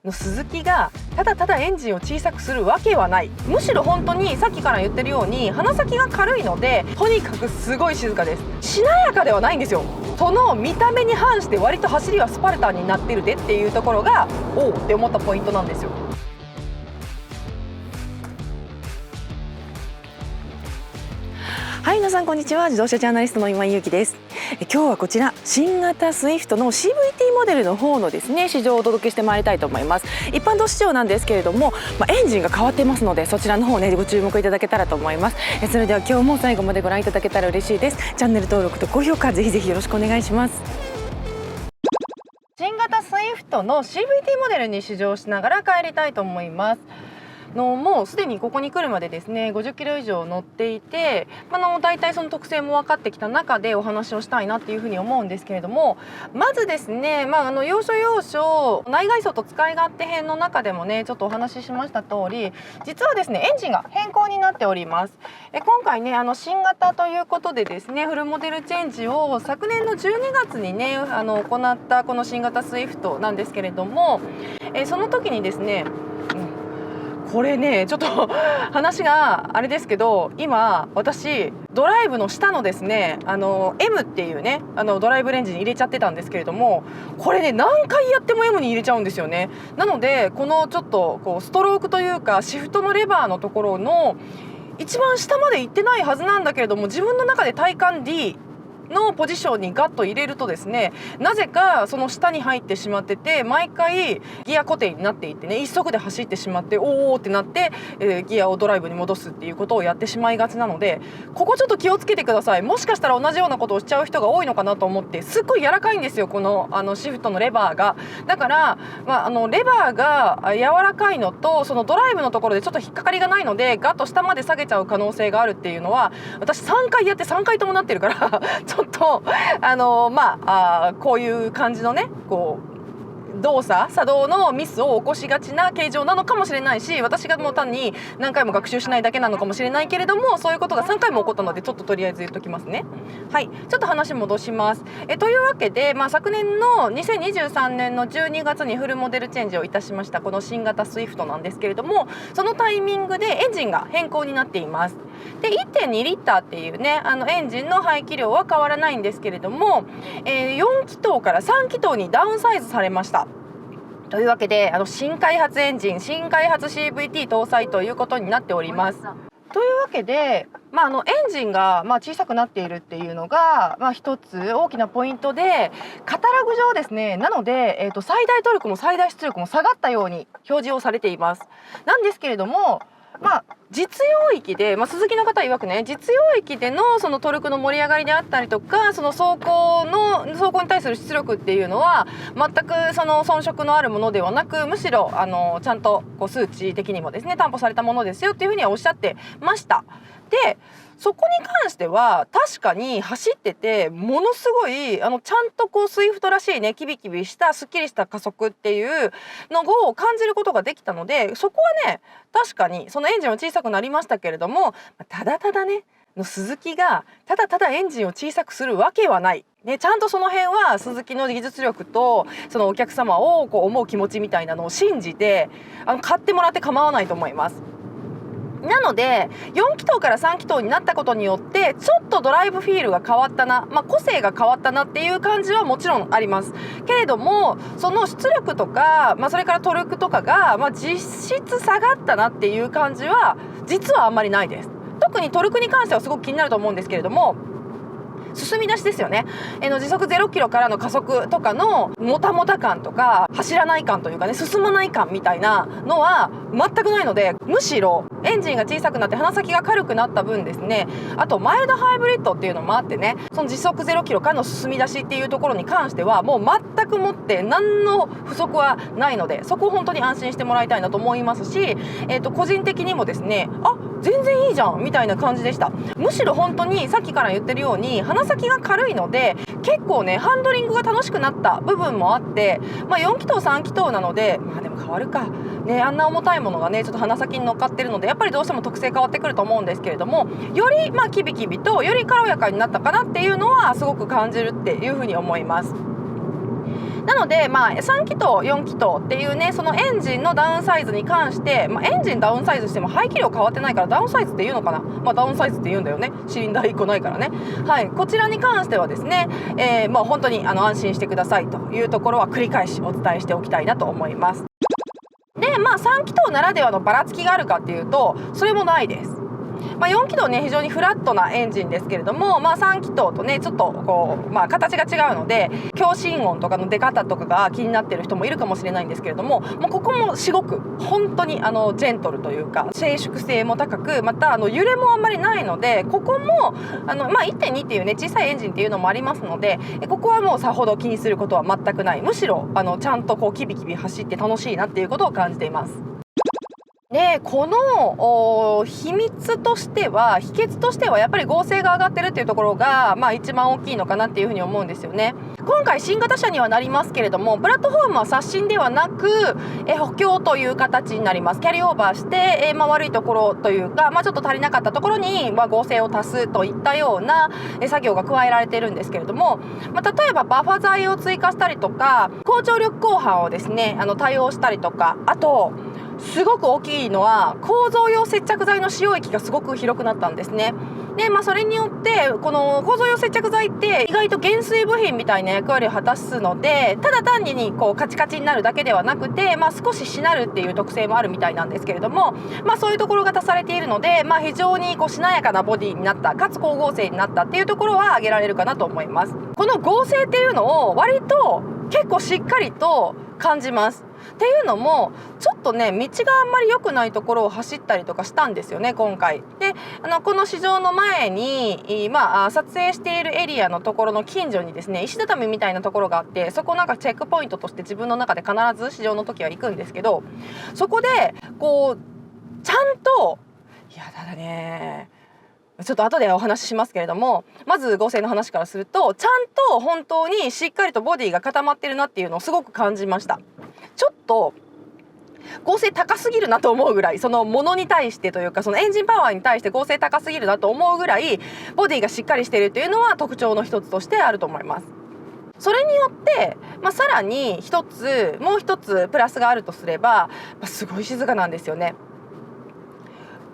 のスズキがただただエンジンを小さくするわけはない。むしろ本当にさっきから言ってるように鼻先が軽いのでとにかくすごい静かです。しなやかではないんですよ。その見た目に反して割と走りはスパルタンになってるでっていうところがおおって思ったポイントなんですよ。はい、皆さんこんにちは。自動車ジャーナリストの今井ゆうきです。今日はこちら新型スイフトの CVT モデルの方のですね試乗をお届けしてまいりたいと思います。一般道試乗なんですけれども、エンジンが変わってますのでそちらの方ねご注目いただけたらと思います。それでは今日も最後までご覧いただけたら嬉しいです。チャンネル登録と高評価ぜひぜひよろしくお願いします。新型スイフトの CVT モデルに試乗しながら帰りたいと思います。もうすでにここに来るまでですね50キロ以上乗っていて、大体その特性も分かってきた中でお話をしたいなっていうふうに思うんですけれども、まずですね、要所要所内外装と使い勝手編の中でもねちょっとお話ししました通り、実はですねエンジンが変更になっております。今回ね新型ということでですねフルモデルチェンジを昨年の12月にね行ったこの新型スイフトなんですけれども、その時にですね、これねちょっと話があれですけど、今私ドライブの下のですねM っていうねドライブレンジに入れちゃってたんですけれども、これね何回やっても M に入れちゃうんですよね。なのでこのちょっとこうストロークというかシフトのレバーのところの一番下まで行ってないはずなんだけれども、自分の中で体感 Dのポジションにガッと入れるとですね、なぜかその下に入ってしまってて、毎回ギア固定になっていってね一速で走ってしまっておーってなって、ギアをドライブに戻すっていうことをやってしまいがちなので、ここちょっと気をつけてください。もしかしたら同じようなことをしちゃう人が多いのかなと思って、すっごい柔らかいんですよこのシフトのレバーが。だから、レバーが柔らかいのとそのドライブのところでちょっと引っかかりがないのでガッと下まで下げちゃう可能性があるっていうのは私3回やって3回ともなってるからちょっとこういう感じのね作動のミスを起こしがちな形状なのかもしれないし、私がもう単に何回も学習しないだけなのかもしれないけれども、そういうことが3回も起こったのでちょっととりあえず言っときますね。はい、ちょっと話戻します。というわけで、昨年の2023年の12月にフルモデルチェンジをいたしましたこの新型スイフトなんですけれども、そのタイミングでエンジンが変更になっています。で 1.2 リッターっていうねエンジンの排気量は変わらないんですけれども、4気筒から3気筒にダウンサイズされました。というわけで新開発エンジン新開発 CVT 搭載ということになっております。というわけで、エンジンが小さくなっているっていうのが一つ大きなポイントで、カタログ上ですねなので、最大トルクも最大出力も下がったように表示をされています。なんですけれども実用域で、鈴木の方曰くね実用域でのそのトルクの盛り上がりであったりとか、その走行に対する出力っていうのは全くその遜色のあるものではなく、むしろちゃんと数値的にもですね担保されたものですよっていうふうにはおっしゃってました。でそこに関しては確かに走っててものすごいちゃんとスイフトらしいねキビキビしたすっきりした加速っていうのを感じることができたので、そこはね確かにそのエンジンは小さくなりましたけれども、ただただねスズキがただただエンジンを小さくするわけはない。ちゃんとその辺はスズキの技術力とそのお客様を思う気持ちみたいなのを信じて買ってもらって構わないと思います。なので4気筒から3気筒になったことによってちょっとドライブフィールが変わったな、個性が変わったなっていう感じはもちろんありますけれども、その出力とか、それからトルクとかが、実質下がったなっていう感じは実はあんまりないです。特にトルクに関してはすごく気になると思うんですけれども、進み出しですよね。時速0キロからの加速とかのもたもた感とか走らない感というかね進まない感みたいなのは全くないので、むしろエンジンが小さくなって鼻先が軽くなった分ですね、あとマイルドハイブリッドっていうのもあってね、その時速0キロからの進み出しっていうところに関してはもう全くもって何の不足はないので、そこを本当に安心してもらいたいなと思いますし、個人的にもですね全然いいじゃんみたいな感じでした。むしろ本当にさっきから言ってるように鼻先が軽いので結構ねハンドリングが楽しくなった部分もあって、4気筒3気筒なのででも変わるかね、あんな重たいものがねちょっと鼻先に乗っかってるのでやっぱりどうしても特性変わってくると思うんですけれども、よりキビキビとより軽やかになったかなっていうのはすごく感じるっていうふうに思います。なので、3気筒4気筒っていうね、そのエンジンのダウンサイズに関して、エンジンダウンサイズしても排気量変わってないからダウンサイズっていうのかな、ダウンサイズって言うんだよね、シリンダー1個ないからね。はい、こちらに関してはですね、本当に安心してくださいというところは繰り返しお伝えしておきたいなと思います。で、3気筒ならではのばらつきがあるかっていうと、それもないです。4気筒ね、非常にフラットなエンジンですけれども、3気筒とねちょっとこう、形が違うので強心音とかの出方とかが気になってる人もいるかもしれないんですけれども、ここもすごく本当にジェントルというか静粛性も高く、また揺れもあんまりないので、ここも1.2 っていうね小さいエンジンっていうのもありますので、ここはもうさほど気にすることは全くない。むしろちゃんとこうキビキビ走って楽しいなっていうことを感じています。で、この秘訣としてはやっぱり合成が上がってるっていうところが、一番大きいのかなっていうふうに思うんですよね。今回新型車にはなりますけれども、プラットフォームは刷新ではなく補強という形になります。キャリーオーバーして、悪いところというか、ちょっと足りなかったところに、合成を足すといったような作業が加えられているんですけれども、例えばバッファ材を追加したりとか、高張力鋼板をですね対応したりとか、あとすごく大きいのは構造用接着剤の使用域がすごく広くなったんですね。で、それによってこの構造用接着剤って意外と減衰部品みたいな役割を果たすので、ただ単にこうカチカチになるだけではなくて、少ししなるっていう特性もあるみたいなんですけれども、そういうところが足されているので、非常にこうしなやかなボディになった、かつ光合成になったっていうところは挙げられるかなと思います。この合成っていうのを割と結構しっかりと感じます。っていうのもちょっとね道があんまり良くないところを走ったりとかしたんですよね今回。でこの市場の前に、撮影しているエリアのところの近所にですね石畳みたいなところがあって、そこなんかチェックポイントとして自分の中で必ず市場の時は行くんですけど、そこでこうちゃんとただねちょっと後でお話ししますけれども、まず合成の話からするとちゃんと本当にしっかりとボディが固まってるなっていうのをすごく感じました。ちょっと合成高すぎるなと思うぐらい、そのものに対してというかそのエンジンパワーに対して合成高すぎるなと思うぐらいボディがしっかりしているというのは特徴の一つとしてあると思います。それによって、さらにもう一つプラスがあるとすれば、すごい静かなんですよね。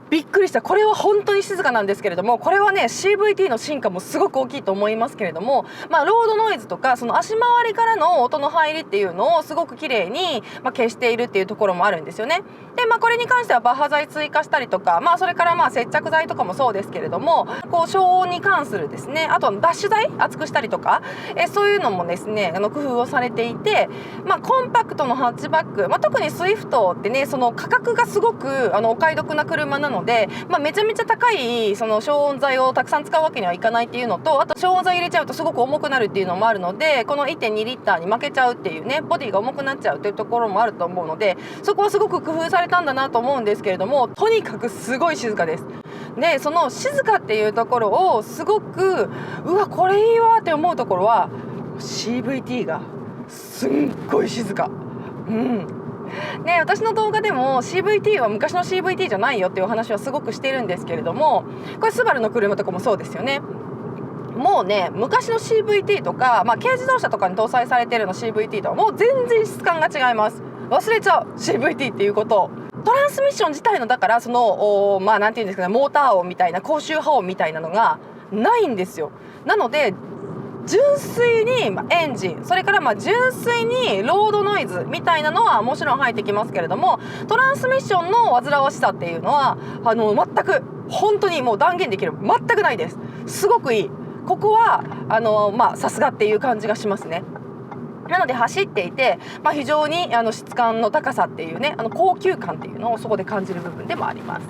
びっくりした。これは本当に静かなんですけれども、これはね CVT の進化もすごく大きいと思いますけれども、ロードノイズとかその足回りからの音の入りっていうのをすごく綺麗に、消しているっていうところもあるんですよね。で、これに関してはバッハ剤追加したりとか、それから接着剤とかもそうですけれども、こう消音に関するですね、あとダッシュ剤厚くしたりとか、そういうのもですね工夫をされていて、コンパクトのハッチバック、特にスイフトってねその価格がすごくお買い得な車なので、めちゃめちゃ高いその消音材をたくさん使うわけにはいかないっていうのと、あと消音材入れちゃうとすごく重くなるっていうのもあるので、この 1.2 リッターに負けちゃうっていうね、ボディが重くなっちゃうっていうところもあると思うので、そこはすごく工夫されたんだなと思うんですけれども、とにかくすごい静かです。で、その静かっていうところをすごくこれいいわって思うところは CVT がすんごい静か。ね、私の動画でも CVT は昔の CVT じゃないよっていうお話はすごくしてるんですけれども、これスバルの車とかもそうですよね。もうね昔の CVT とか、軽自動車とかに搭載されてるの CVT とはもう全然質感が違います。忘れちゃう CVT っていうことを。トランスミッション自体のだからそのなんていうんですかね、モーター音みたいな高周波音みたいなのがないんですよ。なので純粋にエンジン、それから純粋にロードノイズみたいなのはもちろん入ってきますけれども、トランスミッションの煩わしさっていうのは全く本当にもう断言できる全くないです。すごくいい。ここはさすがっていう感じがしますね。なので走っていて、非常に質感の高さっていうね高級感っていうのをそこで感じる部分でもあります。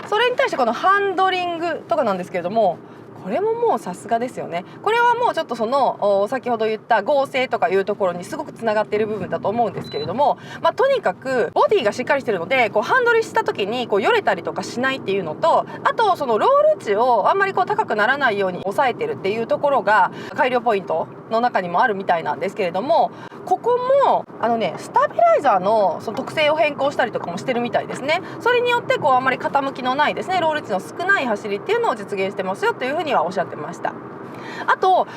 それに対してこのハンドリングとかなんですけれども、これももうさすがですよね。これはもうちょっとその先ほど言った合成とかいうところにすごくつながっている部分だと思うんですけれども、とにかくボディがしっかりしてるのでハンドルした時によれたりとかしないっていうのと、あとそのロール値をあんまり高くならないように抑えてるっていうところが改良ポイントの中にもあるみたいなんですけれども、ここもスタビライザーのその特性を変更したりとかもしてるみたいですね。それによってあんまり傾きのないですね、ロール値の少ない走りっていうのを実現してますよというふうにはおっしゃってました。あと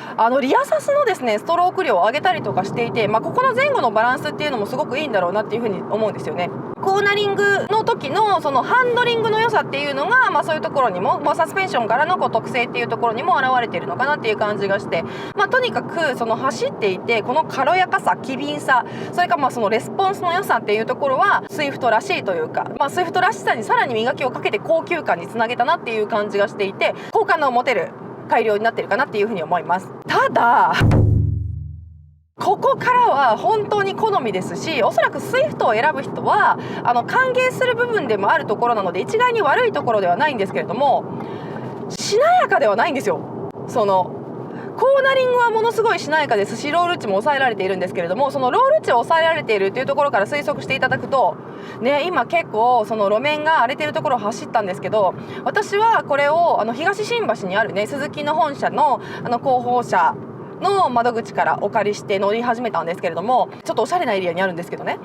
リアサスのですねストローク量を上げたりとかしていて、ここの前後のバランスっていうのもすごくいいんだろうなっていうふうに思うんですよね。コーナリングの時のそのハンドリングの良さっていうのが、そういうところにも、サスペンションからの特性っていうところにも現れているのかなっていう感じがして、とにかくその走っていてこの軽やかさ、機敏さ、それからそのレスポンスの良さっていうところはスイフトらしいというか、スイフトらしさにさらに磨きをかけて高級感につなげたなっていう感じがしていて、好感度を持てる改良になってるかなっていうふうに思います。ただここからは本当に好みですし、おそらくスイフトを選ぶ人は歓迎する部分でもあるところなので一概に悪いところではないんですけれども、しなやかではないんですよ。そのコーナリングはものすごいしなやかですし、ロール値も抑えられているんですけれども、そのロール値を抑えられているっていうところから推測していただくとね、今結構その路面が荒れているところを走ったんですけど、私はこれを東新橋にあるねスズキの本社の広報車の窓口からお借りして乗り始めたんですけれども、ちょっとおしゃれなエリアにあるんですけどね、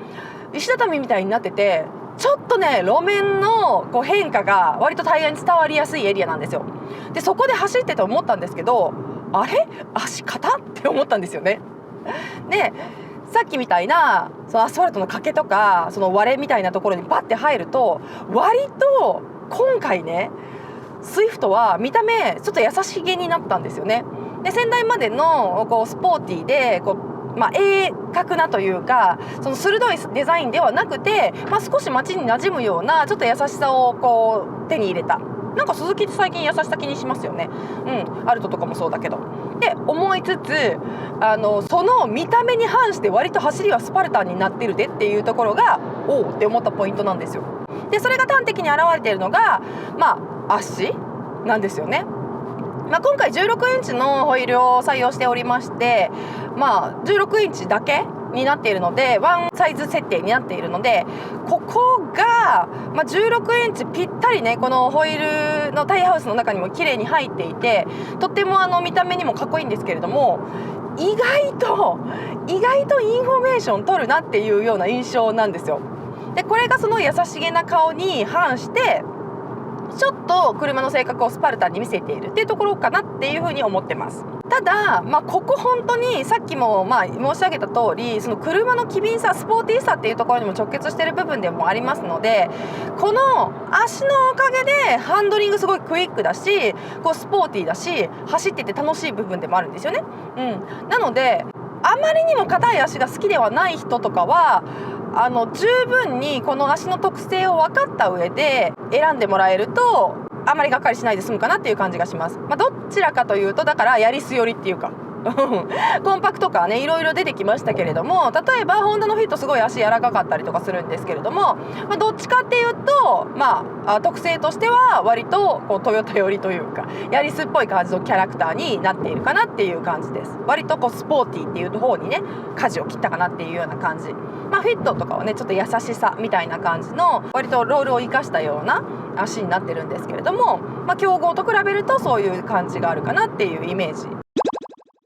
石畳みたいになってて、ちょっとね路面の変化が割とタイヤに伝わりやすいエリアなんですよ。でそこで走ってて思ったんですけど、あれ足硬って思ったんですよね。でさっきみたいなそのアスファルトの欠けとかその割れみたいなところにバッて入ると、割と今回ねスイフトは見た目ちょっと優しげになったんですよね。で先代までのスポーティーで鋭角なというか、その鋭いデザインではなくて、少し街に馴染むようなちょっと優しさを手に入れた。なんか鈴木って最近優しさ気にしますよね。アルトとかもそうだけど。で思いつつその見た目に反して割と走りはスパルタンになってるでっていうところがおおって思ったポイントなんですよ。でそれが端的に現れているのが足なんですよね。今回16インチのホイールを採用しておりまして、16インチだけになっているのでワンサイズ設定になっているので、ここが、16インチぴったりねこのホイールのタイヤハウスの中にも綺麗に入っていて、とっても見た目にもかっこいいんですけれども、意外とインフォメーション取るなっていうような印象なんですよ。でこれがその優しげな顔に反してちょっと車の性格をスパルタンに見せているっていうところかなっていうふうに思ってます。ただ、ここ本当にさっきも申し上げた通り、その車の機敏さ、スポーティーさっていうところにも直結している部分でもありますので、この足のおかげでハンドリングすごいクイックだし、スポーティーだし、走ってて楽しい部分でもあるんですよね。なのであまりにも硬い足が好きではない人とかは十分にこの足の特性を分かった上で選んでもらえるとあまりがっかりしないで済むかなっていう感じがします。どちらかというとだからヤリス寄りっていうかコンパクトカーねいろいろ出てきましたけれども、例えばホンダのフィットすごい足柔らかかったりとかするんですけれども、どっちかっていうと特性としては割とトヨタ寄りというかヤリスっぽい感じのキャラクターになっているかなっていう感じです。割とスポーティーっていう方にね舵を切ったかなっていうような感じ。フィットとかはねちょっと優しさみたいな感じの割とロールを生かしたような足になってるんですけれども、競合と比べるとそういう感じがあるかなっていうイメージ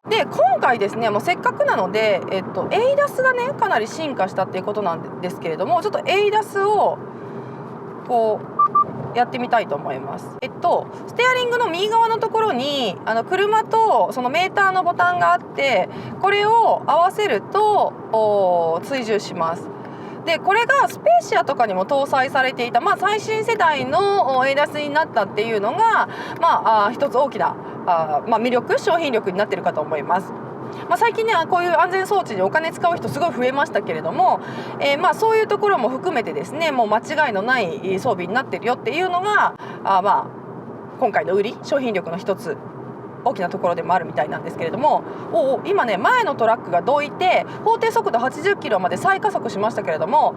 で、今回ですねせっかくなので、ADAS がねかなり進化したっていうことなんですけれども、ちょっと ADAS をやってみたいと思います。ステアリングの右側のところに車とそのメーターのボタンがあって、これを合わせると追従します。でこれがスペーシアとかにも搭載されていた、最新世代の ADAS になったっていうのが一つ大きな魅力、商品力になってるかと思います。最近ねこういう安全装置にお金使う人すごい増えましたけれども、そういうところも含めてですね、もう間違いのない装備になってるよっていうのが今回の売り商品力の一つ大きなところでもあるみたいなんですけれども、今ね前のトラックがどいて法定速度80キロまで再加速しましたけれども、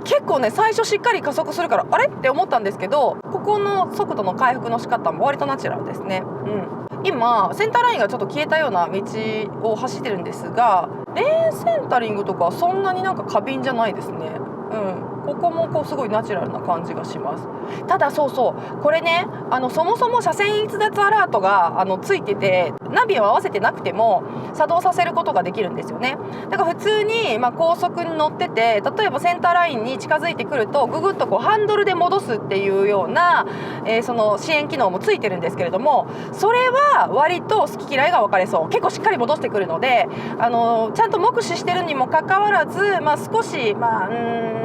結構ね最初しっかり加速するからあれって思ったんですけど、ここの速度の回復の仕方も割とナチュラルですね。今センターラインがちょっと消えたような道を走ってるんですが、レーンセンタリングとかはそんなに過敏じゃないですね。ここもこうすごいナチュラルな感じがします。ただそうそうこれねそもそも車線逸脱アラートがついててナビを合わせてなくても作動させることができるんですよね。だから普通に、高速に乗ってて例えばセンターラインに近づいてくるとググッとこうハンドルで戻すっていうような、その支援機能もついてるんですけれども、それは割と好き嫌いが分かれそう。結構しっかり戻してくるのでちゃんと目視してるにもかかわらず、少し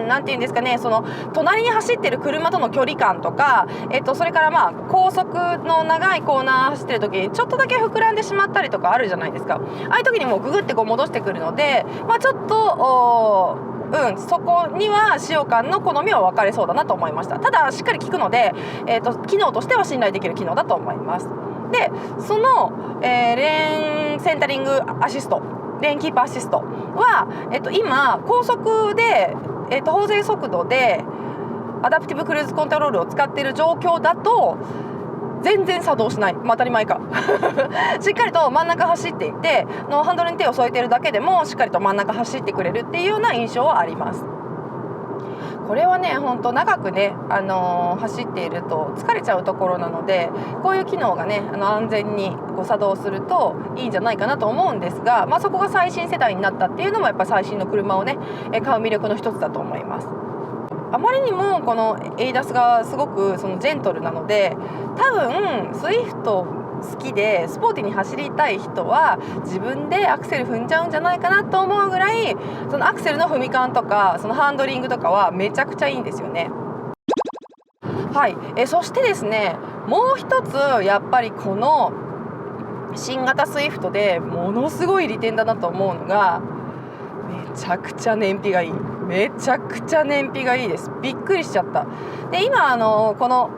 なんていうんですかね、その隣に走ってる車との距離感とか、それから高速の長いコーナー走ってる時にちょっとだけ膨らんでしまったりとかあるじゃないですか。ああいう時にもうググってこう戻してくるので、ちょっとそこには使用感の好みは分かれそうだなと思いました。ただしっかり効くので、機能としては信頼できる機能だと思います。でその、レーンセンタリングアシスト、レーンキープアシストは、今高速で、法定速度でアダプティブクルーズコントロールを使っている状況だと全然作動しない、当たり前かしっかりと真ん中走っていてハンドルに手を添えているだけでもしっかりと真ん中走ってくれるっていうような印象はあります。これはね本当長くね、走っていると疲れちゃうところなので、こういう機能がね安全にこう作動するといいんじゃないかなと思うんですが、そこが最新世代になったっていうのもやっぱ最新の車をね買う魅力の一つだと思います。あまりにもこのエイダスがすごくそのジェントルなので、多分スイフト好きでスポーティーに走りたい人は自分でアクセル踏んじゃうんじゃないかなと思うぐらい、そのアクセルの踏み感とかそのハンドリングとかはめちゃくちゃいいんですよね。はい、そしてですね、もう一つやっぱりこの新型スイフトでものすごい利点だなと思うのが、めちゃくちゃ燃費がいい。めちゃくちゃ燃費がいいです。びっくりしちゃった。で今この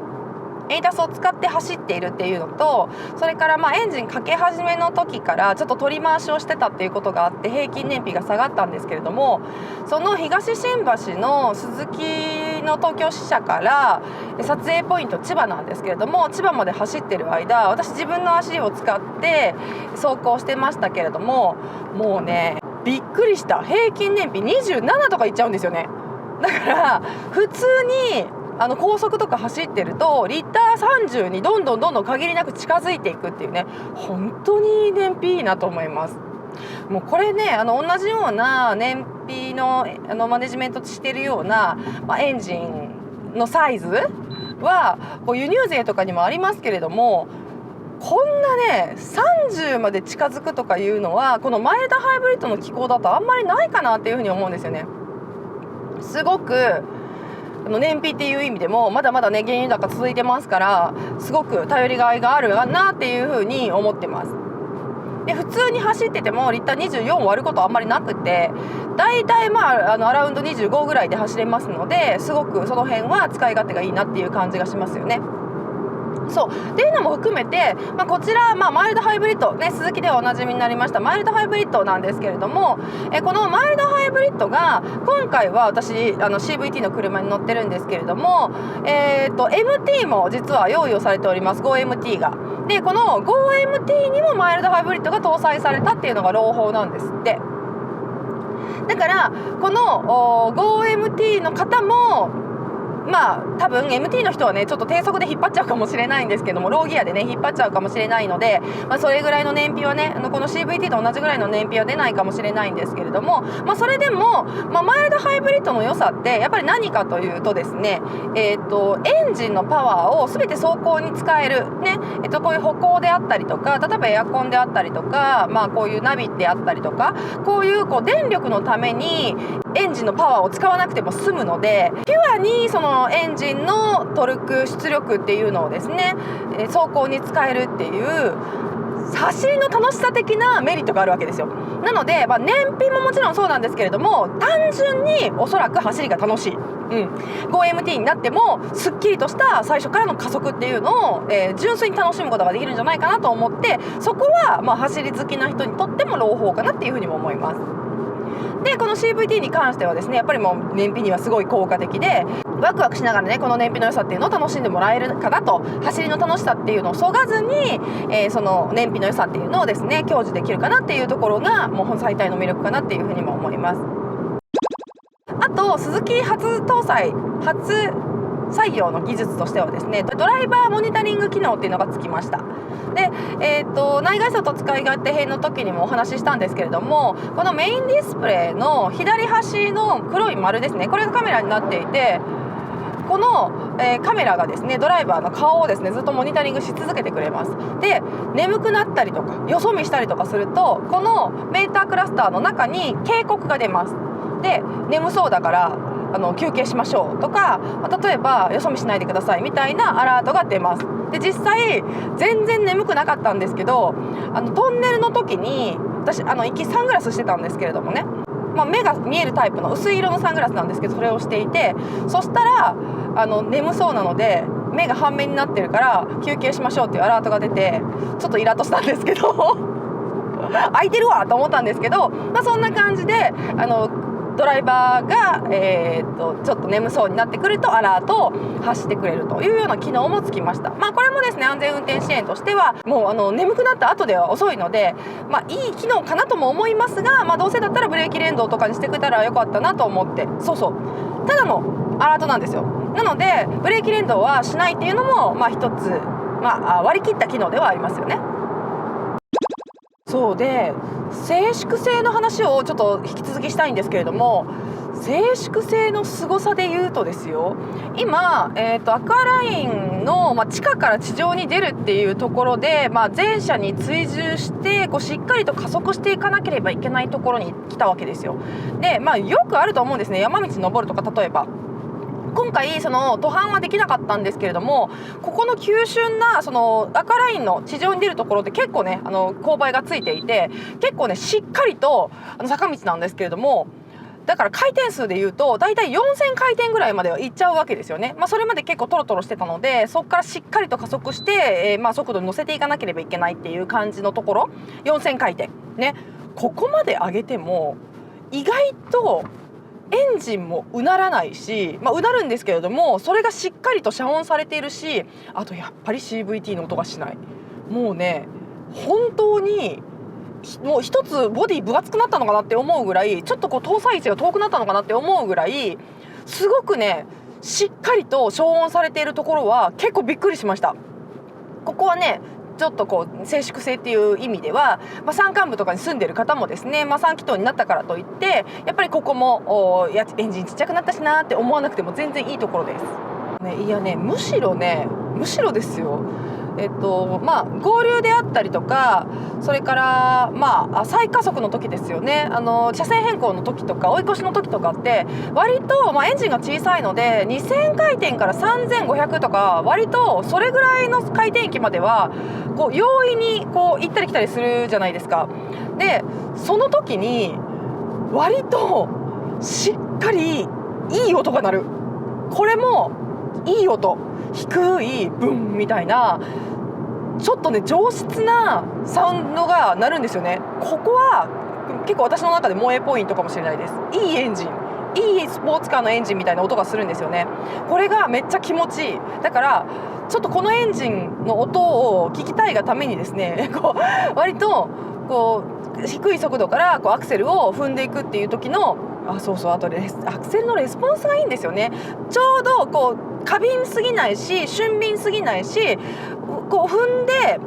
エイダスを使って走っているっていうのと、それからエンジンかけ始めの時からちょっと取り回しをしてたっていうことがあって平均燃費が下がったんですけれども、その東新橋のスズキの東京支社から撮影ポイント千葉なんですけれども、千葉まで走ってる間私自分の足を使って走行してましたけれども、もうねびっくりした。平均燃費27とかいっちゃうんですよね。だから普通に高速とか走ってるとリッター30にどんどん限りなく近づいていくっていうね、本当に燃費いいなと思います。もうこれね同じような燃費のマネジメントしてるような、エンジンのサイズはこう輸入税とかにもありますけれども、こんなね30まで近づくとかいうのはこのマイルドハイブリッドの機構だとあんまりないかなっていうふうに思うんですよね。すごく燃費っていう意味でもまだまだね原油高続いてますから、すごく頼りがいがあるなっていうふうに思ってます。で普通に走っててもリッター24割ることあんまりなくて、だいたいアラウンド25ぐらいで走れますので、すごくその辺は使い勝手がいいなっていう感じがしますよね。そうっていうのも含めて、こちら、マイルドハイブリッド、ね、スズキではおなじみになりましたマイルドハイブリッドなんですけれども、このマイルドハイブリッドが今回は私CVT の車に乗ってるんですけれども、MT も実は用意をされております。 5MT が。でこの 5MT にもマイルドハイブリッドが搭載されたっていうのが朗報なんですって。だからこの 5MT の方も多分 MT の人はねちょっと低速で引っ張っちゃうかもしれないんですけども、ローギアでね引っ張っちゃうかもしれないので、それぐらいの燃費はねこの CVT と同じぐらいの燃費は出ないかもしれないんですけれども、それでも、マイルドハイブリッドの良さってやっぱり何かというとですね、エンジンのパワーを全て走行に使えるね、こういう歩行であったりとか、例えばエアコンであったりとか、こういうナビであったりとか、こういう電力のためにエンジンのパワーを使わなくても済むので、ピュアにそのエンジンのトルク出力っていうのをですね走行に使えるっていう走りの楽しさ的なメリットがあるわけですよ。なので、燃費ももちろんそうなんですけれども、単純におそらく走りが楽しい、5MT になってもすっきりとした最初からの加速っていうのを、純粋に楽しむことができるんじゃないかなと思って、そこは走り好きな人にとっても朗報かなっていうふうにも思います。でこの CVT に関してはですね、やっぱりもう燃費にはすごい効果的で、ワクワクしながらねこの燃費の良さっていうのを楽しんでもらえるかなと、走りの楽しさっていうのをそがずに、その燃費の良さっていうのをですね享受できるかなっていうところがもう最大の魅力かなっていうふうにも思います。あとスズキ初採用の技術としてはですね、ドライバーモニタリング機能っていうのがつきました。で、内外装と使い勝手編の時にもお話ししたんですけれども、このメインディスプレイの左端の黒い丸ですね、これがカメラになっていて、この、カメラがですねドライバーの顔をですねずっとモニタリングし続けてくれます。で、眠くなったりとかよそ見したりとかすると、このメータークラスターの中に警告が出ます。で、眠そうだから休憩しましょうとか、例えばよそ見しないでくださいみたいなアラートが出ます。で、実際全然眠くなかったんですけど、トンネルの時に私行きサングラスしてたんですけれどもね、目が見えるタイプの薄い色のサングラスなんですけど、それをしていて、そしたら眠そうなので目が半面になってるから休憩しましょうっていうアラートが出て、ちょっとイラッとしたんですけど空いてるわと思ったんですけど、そんな感じでドライバーが、ちょっと眠そうになってくるとアラートを発してくれるというような機能もつきました。これもですね安全運転支援としてはもう眠くなった後では遅いので、いい機能かなとも思いますが、どうせだったらブレーキ連動とかにしてくれたらよかったなと思って、ただのアラートなんですよ。なのでブレーキ連動はしないっていうのも一つ、割り切った機能ではありますよね。そうで、静粛性の話をちょっと引き続きしたいんですけれども、静粛性の凄さで言うとですよ、今、アクアラインの、地下から地上に出るっていうところで、全車に追従してしっかりと加速していかなければいけないところに来たわけですよ。で、よくあると思うんですね。山道登るとか、例えば今回その途半はできなかったんですけれども、ここの急峻なそのアクアラインの地上に出るところって結構ね勾配がついていて、結構ねしっかりと坂道なんですけれども、だから回転数でいうとだいたい4000回転ぐらいまでは行っちゃうわけですよね。それまで結構トロトロしてたので、そこからしっかりと加速して、速度に乗せていかなければいけないっていう感じのところ、4000回転ね、ここまで上げても意外とエンジンもうならないし、うなるんですけれども、それがしっかりと遮音されているし、あとやっぱり CVT の音がしない。もうね、本当にもう一つボディ分厚くなったのかなって思うぐらい、ちょっと搭載位置が遠くなったのかなって思うぐらい、すごくねしっかりと消音されているところは結構びっくりしました。ここはねちょっと静粛性っていう意味では、山間部とかに住んでる方もですね、3気筒になったからといってやっぱりここもエンジンちっちゃくなったしなって思わなくても全然いいところです、いやね、むしろですよ。合流であったりとか、それから再加速の時ですよね。車線変更の時とか追い越しの時とかって割と、エンジンが小さいので2000回転から3500とか、割とそれぐらいの回転域までは容易に行ったり来たりするじゃないですか。で、その時に割としっかりいい音が鳴る。これもいい音、低いブンみたいなちょっとね上質なサウンドが鳴るんですよね。ここは結構私の中で萌えポイントかもしれないです。いいエンジン、いいスポーツカーのエンジンみたいな音がするんですよね。これがめっちゃ気持ちいい。だからちょっとこのエンジンの音を聞きたいがためにですね割と低い速度からアクセルを踏んでいくっていう時のあとアクセルのレスポンスがいいんですよね。ちょうど過敏すぎないし俊敏すぎないし、踏んで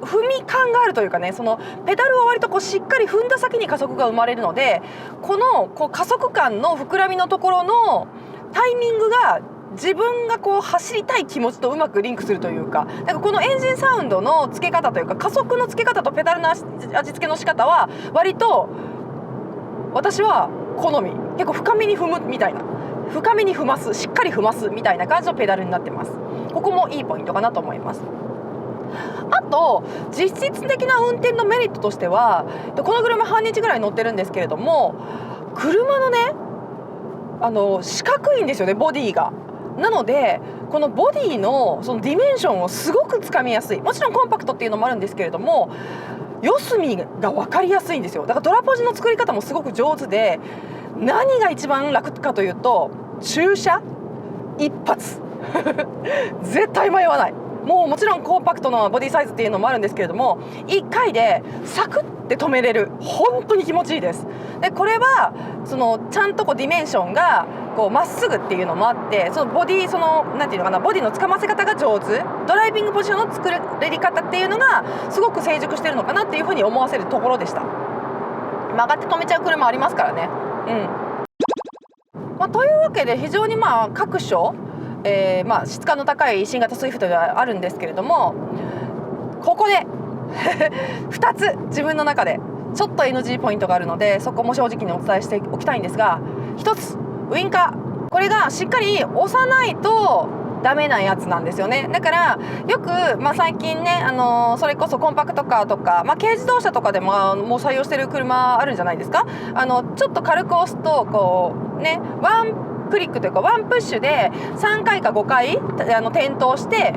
踏み感があるというかね、そのペダルを割としっかり踏んだ先に加速が生まれるので、この加速感の膨らみのところのタイミングが自分が走りたい気持ちとうまくリンクするというか、だからこのエンジンサウンドの付け方というか加速の付け方とペダルの味付けの仕方は割と私は好み。結構深めに踏むみたいな、深めに踏ます、しっかり踏ますみたいな感じのペダルになってます。ここもいいポイントかなと思います。あと実質的な運転のメリットとしては、この車半日ぐらい乗ってるんですけれども、車のね四角いんですよね、ボディが。なのでこのボディのそのディメンションをすごくつかみやすい。もちろんコンパクトっていうのもあるんですけれども、四隅が分かりやすいんですよ。だからドラポジの作り方もすごく上手で、何が一番楽かというと駐車一発絶対迷わない。もうもちろんコンパクトなボディサイズっていうのもあるんですけれども、1回でサクッて止めれる、本当に気持ちいいです。でこれはそのちゃんとこうディメンションがこうまっすぐっていうのもあって、そのボディ、そのなんていうのかな、ボディのつかませ方が上手、ドライビングポジションの作れ方っていうのがすごく成熟してるのかなっていうふうに思わせるところでした。曲がって止めちゃう車ありますからね。というわけで非常に各所、質感の高い新型スイフトではあるんですけれども、ここで2つ自分の中でちょっと NG ポイントがあるので、そこも正直にお伝えしておきたいんですが、1つウインカー、これがしっかり押さないとダメなやつなんですよね。だからよく、最近ね、それこそコンパクトカーとか、軽自動車とかでももう採用してる車あるんじゃないですか。ちょっと軽く押すとこうね、ワンクリックというかワンプッシュで3回か5回点灯して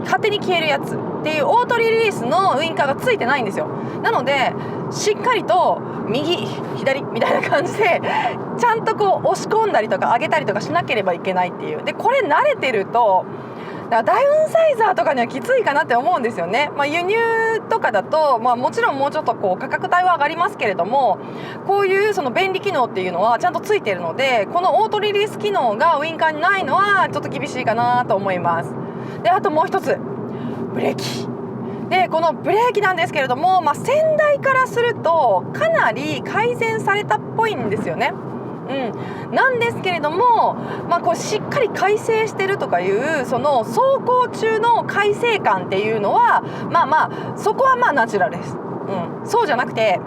勝手に消えるやつっていうオートリリースのウインカーがついてないんですよ。なのでしっかりと右左みたいな感じでちゃんとこう押し込んだりとか上げたりとかしなければいけないっていう。でこれ慣れてるとダウンサイザーとかにはきついかなって思うんですよね。輸入とかだと、もちろんもうちょっとこう価格帯は上がりますけれども、こういうその便利機能っていうのはちゃんとついているので、このオートリリース機能がウインカーにないのはちょっと厳しいかなと思います。であともう一つ、ブレーキで、このブレーキなんですけれども、先代からするとかなり改善されたっぽいんですよね。なんですけれども、こうしっかり改正してるとかいうその走行中の改正感っていうのはそこはナチュラルです。そうじゃなくて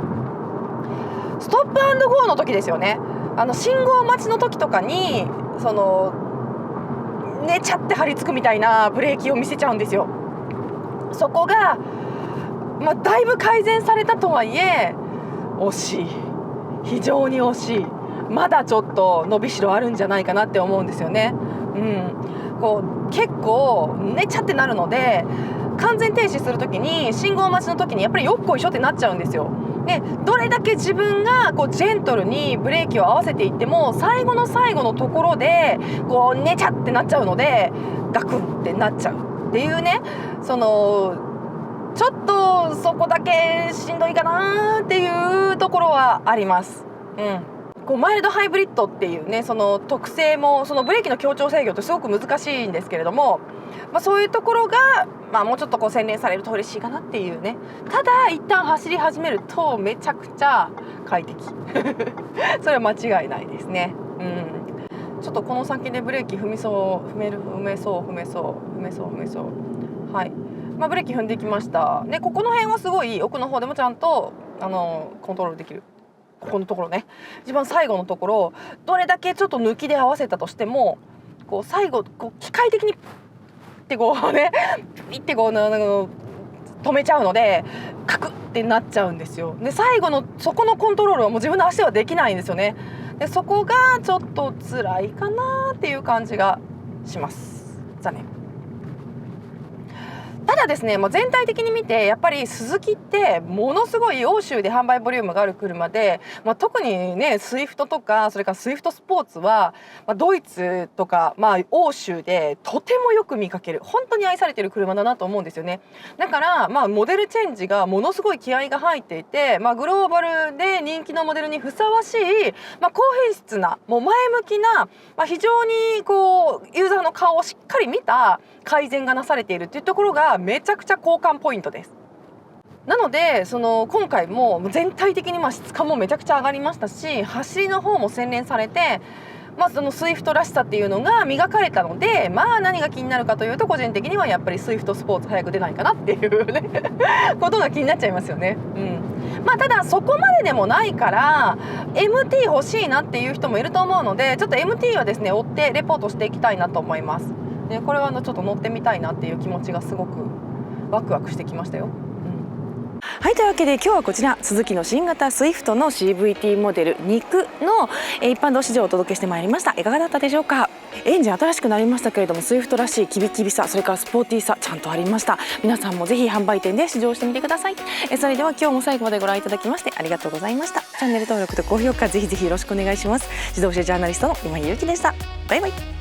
ストップ&ゴーの時ですよね。信号待ちの時とかにその寝ちゃって張り付くみたいなブレーキを見せちゃうんですよ。そこが、だいぶ改善されたとはいえ惜しい、非常に惜しい、まだちょっと伸びしろあるんじゃないかなって思うんですよね。こう結構寝ちゃってなるので、完全停止する時に信号待ちの時にやっぱりよっこいしょってなっちゃうんですよ。でどれだけ自分がこうジェントルにブレーキを合わせていっても、最後の最後のところでこう寝ちゃってなっちゃうのでガクンってなっちゃうっていうね、そのちょっとそこだけしんどいかなっていうところはあります。こうマイルドハイブリッドっていうね、その特性もそのブレーキの強調制御ってすごく難しいんですけれども、そういうところが、もうちょっとこう洗練されると嬉しいかなっていうね。ただ一旦走り始めるとめちゃくちゃ快適それは間違いないですね。ちょっとこの先でブレーキ踏めそう、はい、ブレーキ踏んできました。でここの辺はすごい奥の方でもちゃんとコントロールできる。ここのところね、一番最後のところどれだけちょっと抜きで合わせたとしても、こう最後こう機械的にってこうねピッてこう止めちゃうのでカクッってなっちゃうんですよ。で最後のそこのコントロールはもう自分の足ではできないんですよね。でそこがちょっと辛いかなっていう感じがします。残念。ただですね、全体的に見てやっぱりスズキってものすごい欧州で販売ボリュームがある車で、特にねスイフトとかそれからスイフトスポーツは、ドイツとか、欧州でとてもよく見かける、本当に愛されてる車だなと思うんですよね。だからモデルチェンジがものすごい気合が入っていて、グローバルで人気のモデルにふさわしい、高品質なもう前向きな、非常にこうユーザーの顔をしっかり見た改善がなされているっていうところがめちゃくちゃ好感ポイントです。なので今回も全体的に質感もめちゃくちゃ上がりましたし、走りの方も洗練されて、そのスイフトらしさっていうのが磨かれたので、何が気になるかというと、個人的にはやっぱりスイフトスポーツ早く出ないかなっていうねことが気になっちゃいますよね。ただそこまででもないから MT 欲しいなっていう人もいると思うので、ちょっと MT はですね追ってレポートしていきたいなと思います。でこれはちょっと乗ってみたいなっていう気持ちがすごくワクワクしてきましたよ。はい、というわけで今日はこちらスズキの新型スイフトの CVT モデル2の一般道試乗をお届けしてまいりました。いかがだったでしょうか。エンジン新しくなりましたけれども、スイフトらしいキビキビさ、それからスポーティーさちゃんとありました。皆さんもぜひ販売店で試乗してみてください。それでは今日も最後までご覧いただきましてありがとうございました。チャンネル登録と高評価ぜひぜひよろしくお願いします。自動車ジャーナリストの今井ゆうきでした。バイバイ。